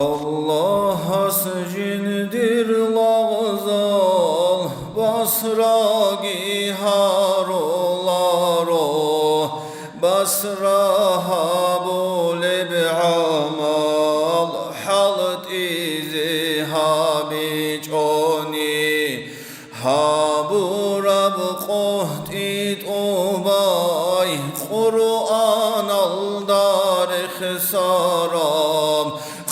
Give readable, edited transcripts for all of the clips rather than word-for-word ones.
Allah hascindir lağzal basragi harolaro basra habuleb amal halat izi habichoni haburab qohtit obay Kur'an aldar khsaram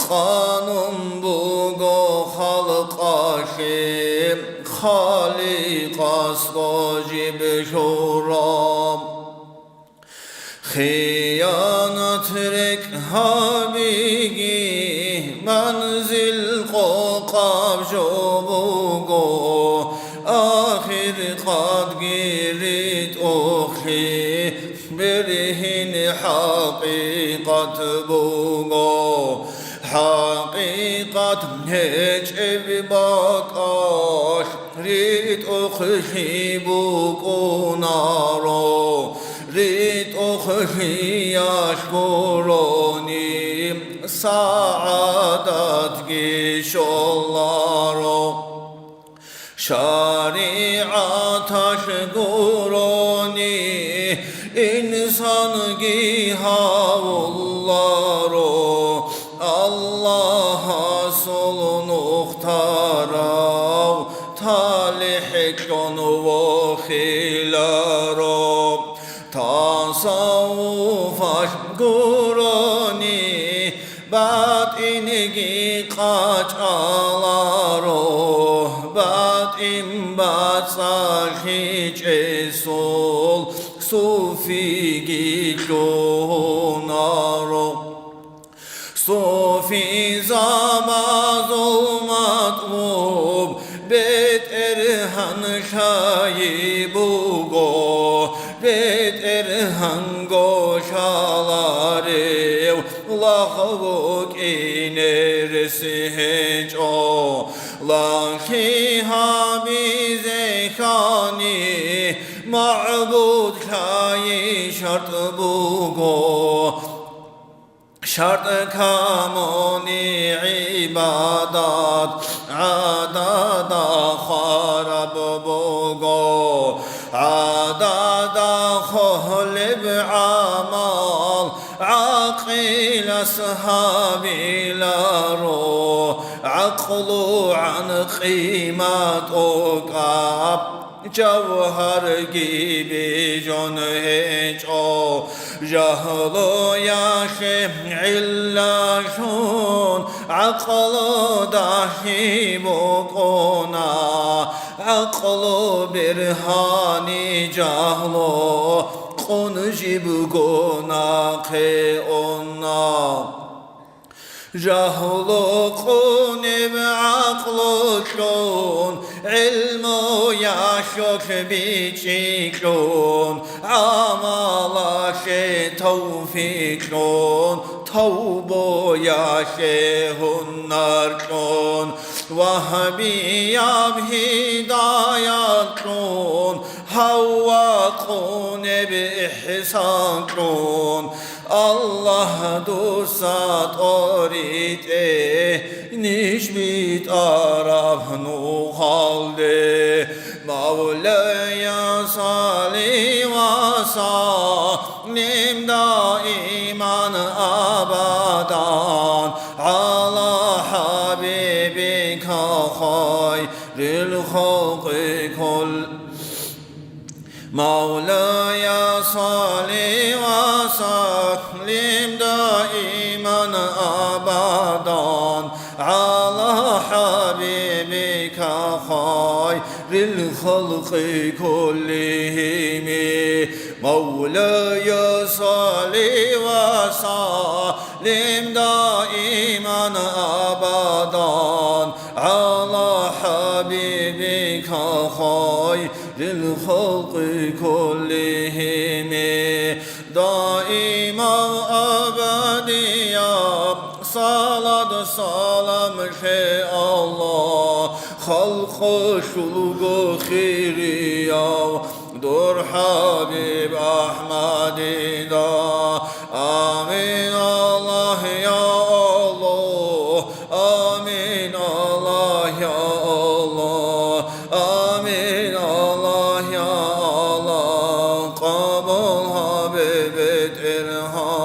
Kanun bugo halqashim khaliqas gojib shoram Khiyanat rek habigi manzil qoqab jobugo Akhir qad girit oxi berhin haqiqat bugo حقيقة هجب باقاش ريت أخي بكونارو ريت أخي يشكروني سعادت گیشولارو شریعت شکرونی insan gihavullarو Allah'a solunuk tarav talih konu vahilaro tasavvuf aşkuroni batingi kaçalaro batin batsahiç esul sufi giklonaro Sofi zamaz olmatlub bet erhan şayibugo bet erhan goşalarev lahvuk inersi heco lahi habize khani ma'bud şayi şart bugo شرط کامونی عبادت عدد خراب بگو عدد خلب عمال عقل اصحابی لارو عقل عن قیمت اقاب جوهر gibi can hiç o Cahlu yaşı illâşun Aklı dahi bu kona Aklı birhani cahlu Konjib gunakı ona Cahlu kunib aklı şun ilmu yaşok biçikun amalaşı tevfikun tevbu yaşı hunnarkun vahbiyab hidayatun havva kunib ihsankun Allah dusat orite nişbit araf nuhalde Mevla'ya salli ve sallim daiman abadan ala habibika hayril halqi kul Mevla'ya salli ve sallim daiman abadan ala habibika hayril halqi kullihim Mevla'ya salli ve sallim daiman abadan ala habibika hayril halqi kullihim daima abadiya salat salam şey Allah halqı şulgu khiriya dur Habib Ahmadida amin Allah ya Allah ببت ارهام